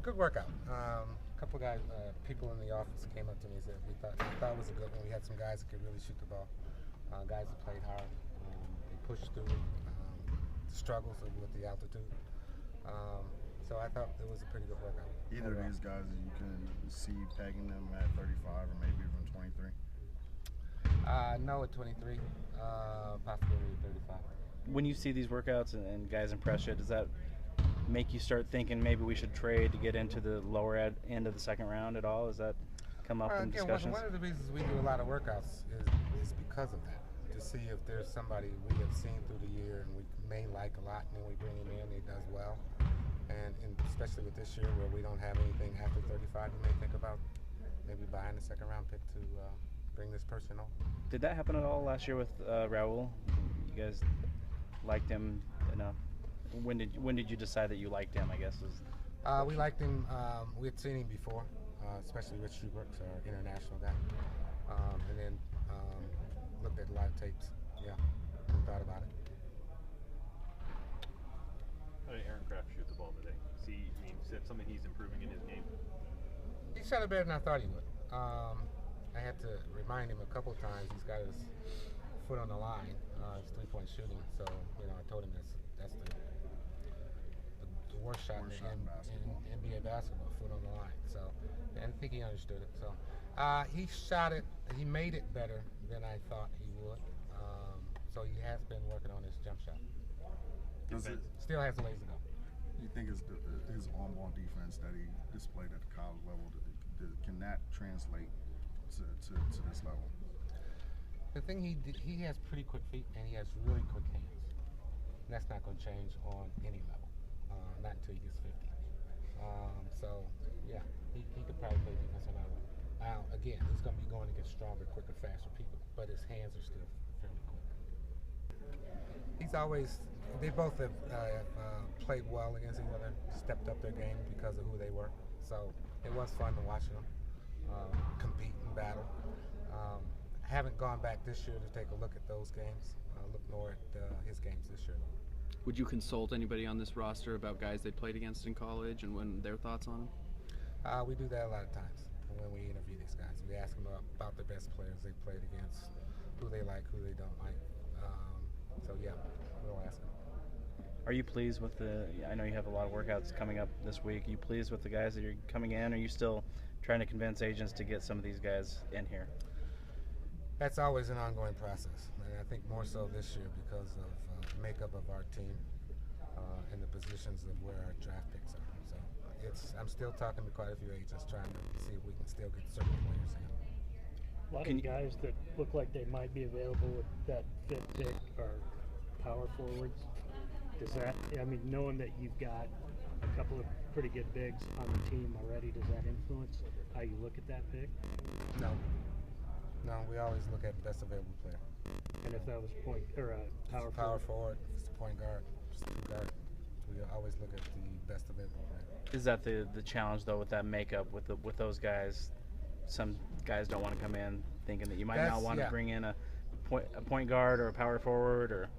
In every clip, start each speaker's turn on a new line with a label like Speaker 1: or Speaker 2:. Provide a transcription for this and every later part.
Speaker 1: Good workout. A couple of guys, people in the office came up to me and said we thought it was a good one. We had some guys that could really shoot the ball. Guys that played hard. They pushed through the struggles with the altitude. So I thought it was a pretty good workout.
Speaker 2: Either of these guys, you can see pegging them at 35 or maybe even 23.
Speaker 1: No, at 23, possibility at 35.
Speaker 3: When you see these workouts and guys impress you, does that make you start thinking maybe we should trade to get into the lower end of the second round at all? Does that come up in discussions?
Speaker 1: One of the reasons we do a lot of workouts is because of that. To see if there's somebody we have seen through the year and we may like a lot, and then we bring him in and he does well. And especially with this year where we don't have anything after 35, you may think about maybe buying a second round pick to bring this person on.
Speaker 3: Did that happen at all last year with Raul? You guys liked him enough? When did you decide that you liked him, I guess?
Speaker 1: We liked him. We had seen him before, especially Rich Schubert's our international guy. And then looked at a lot of tapes. Yeah, and thought about it.
Speaker 4: How did Aaron Kraft shoot the ball today? Is that something he's improving in his game?
Speaker 1: He shot it better than I thought he would. I had to remind him a couple of times. He's got his foot on the line. His three-point shooting. So I told him that's the worst shot in NBA basketball, foot on the line. So I think he understood it. So he shot it. He made it better than I thought he would. So he has been working on his jump shot. Still has a ways to go.
Speaker 2: You think it's his on-ball defense that he displayed at the college level, can that translate to this level?
Speaker 1: The thing he has pretty quick feet and he has really quick hands. And that's not going to change on any level, not until he gets 50. So yeah, he could probably play defense on our level. Now again, he's going to be going against stronger, quicker, faster people, but his hands are still fairly quick. They both have played well against each other, stepped up their game because of who they were. So it was fun to watch them compete and battle. Haven't gone back this year to take a look at those games. Look more at his games this year.
Speaker 5: Would you consult anybody on this roster about guys they played against in college and when their thoughts on them?
Speaker 1: We do that a lot of times when we interview these guys. We ask them about the best players they played against, who they like, who they don't like. So yeah, we'll ask them.
Speaker 3: Are you pleased with I know you have a lot of workouts coming up this week. Are you pleased with the guys that are coming in? Or are you still trying to convince agents to get some of these guys in here?
Speaker 1: That's always an ongoing process, and I think more so this year because of the makeup of our team and the positions of where our draft picks are. So I'm still talking to quite a few agents trying to see if we can still get certain players in.
Speaker 6: A lot of guys that look like they might be available with that fifth pick are power forwards. Does that, knowing that you've got a couple of pretty good bigs on the team already, does that influence how you look at that pick?
Speaker 1: No, we always look at the best available player.
Speaker 6: And if that was point or a
Speaker 1: power forward, if it's a point guard, if it's a guard, we always look at the best available player.
Speaker 3: Is that the challenge though with that makeup with those guys? Some guys don't want to come in thinking that you might not want to bring in a point guard or a power forward or.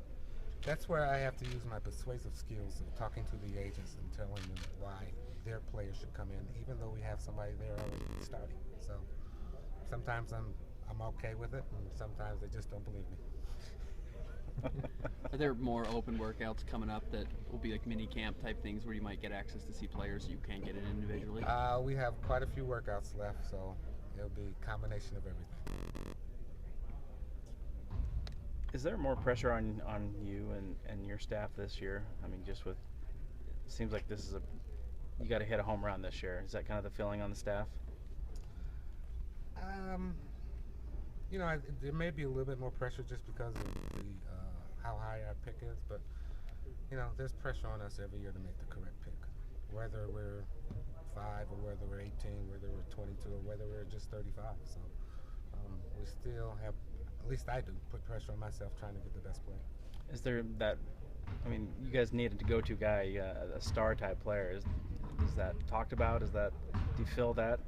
Speaker 1: That's where I have to use my persuasive skills of talking to the agents and telling them why their players should come in, even though we have somebody there already starting. So sometimes I'm okay with it, and sometimes they just don't believe me.
Speaker 5: Are there more open workouts coming up that will be like mini camp type things where you might get access to see players you can't get in individually?
Speaker 1: We have quite a few workouts left, so it'll be a combination of everything.
Speaker 3: Is there more pressure on you and your staff this year? Just with, it seems like this is you got to hit a home run this year. Is that kind of the feeling on the staff?
Speaker 1: There may be a little bit more pressure just because of how high our pick is, but there's pressure on us every year to make the correct pick, whether we're 5 or whether we're 18, whether we're 22 or whether we're just 35. So we still have, at least I do, put pressure on myself trying to get the best player.
Speaker 3: Is there that? You guys needed to go-to guy, a star-type player. Is that talked about? Do you feel that?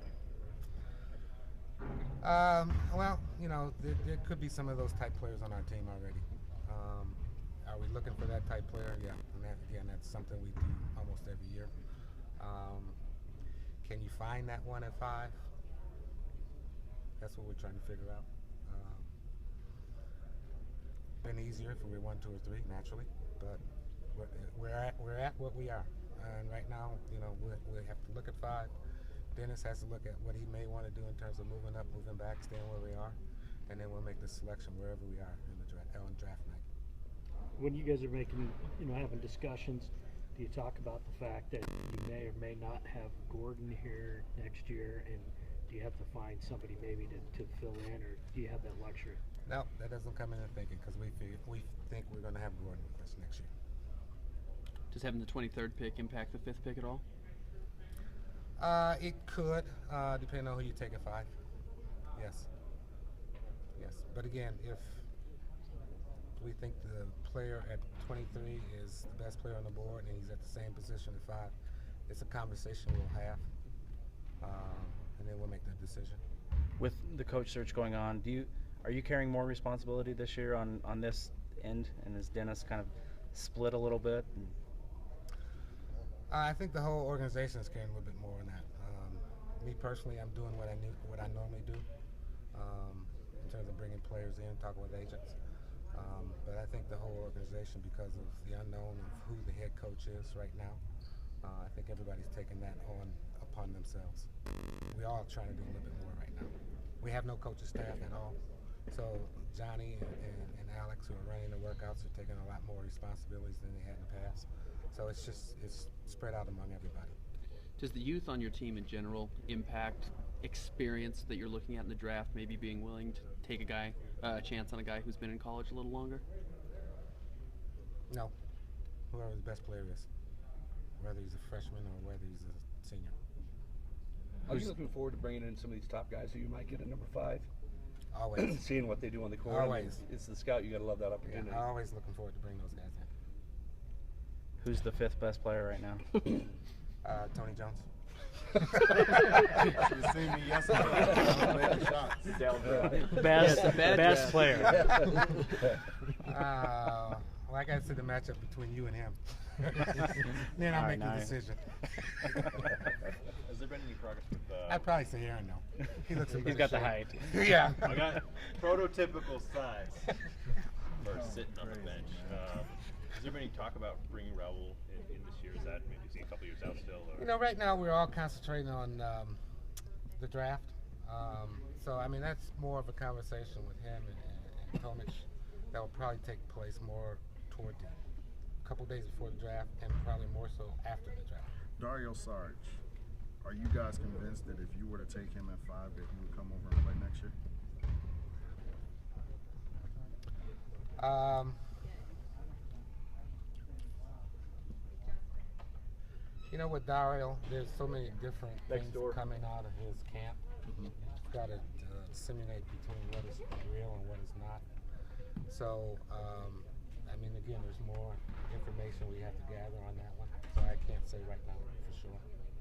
Speaker 1: Well, there could be some of those type players on our team already. Are we looking for that type player? Yeah, and that's something we do almost every year. find that 1 and 5. That's what we're trying to figure out. Been easier if we were 1, 2, or 3 naturally, but we're at what we are, and right now, you know, we have to look at 5. Dennis has to look at what he may want to do in terms of moving up, moving back, staying where we are, and then we'll make the selection wherever we are in the on draft night.
Speaker 6: When you guys are making, you know, having discussions, do you talk about the fact that you may or may not have Gordon here next year, and do you have to find somebody maybe to fill in, or do you have that luxury?
Speaker 1: No, that doesn't come into thinking because we think we're going to have Gordon with us next year.
Speaker 5: Does having the 23rd pick impact the 5th pick at all?
Speaker 1: It could, depending on who you take at 5. Yes. But again, if we think the player at 23 is the best player on the board and he's at the same position at 5, it's a conversation we'll have, and then we'll make the decision.
Speaker 3: With the coach search going on, are you carrying more responsibility this year on this end, and is Dennis kind of split a little bit?
Speaker 1: I think the whole organization is carrying a little bit more on that. Me personally, I'm doing what I normally do in terms of bringing players in, talking with agents. But I think the whole organization, because of the unknown of who the head coach is right now, I think everybody's taking that upon themselves. We're all trying to do a little bit more right now. We have no coaching staff at all. So Johnny and Alex, who are running the workouts, are taking a lot more responsibilities than they had in the past. So it's spread out among everybody.
Speaker 5: Does the youth on your team in general impact experience that you're looking at in the draft, maybe being willing to take a chance on a guy who's been in college a little longer?
Speaker 1: No. Whoever the best player is, whether he's a freshman or whether he's a senior.
Speaker 7: Are you looking forward to bringing in some of these top guys who you might get at number 5?
Speaker 1: Always.
Speaker 7: Seeing what they do on the court.
Speaker 1: Always.
Speaker 7: It's the scout. You got to love that opportunity.
Speaker 1: Yeah, always looking forward to bring those guys in.
Speaker 3: Who's the 5th best player right now?
Speaker 1: Tony Jones.
Speaker 2: Should have seen me yesterday. I was making shots.
Speaker 6: Best player.
Speaker 1: Well, I got to see the matchup between you and him. Then I'll make the decision.
Speaker 4: Has there been any progress with
Speaker 1: I'd probably say Aaron, though. He looks
Speaker 3: He's got the height.
Speaker 1: Yeah.
Speaker 4: I got prototypical size for sitting on the bench. Has there been any talk about bringing Raul in this year? Is that maybe see a couple years out still? Or?
Speaker 1: You know, right now we're all concentrating on the draft. So, I mean, that's more of a conversation with him and Tomic that will probably take place more toward a couple days before the draft and probably more so after the draft.
Speaker 2: Dario Saric, are you guys convinced that if you were to take him at 5 that he would come over and play next year?
Speaker 1: You know, with Dario, there's so many different things coming out of his camp. You've got to disseminate between what is real and what is not. So, I mean, again, there's more information we have to gather on that one. So I can't say right now for sure.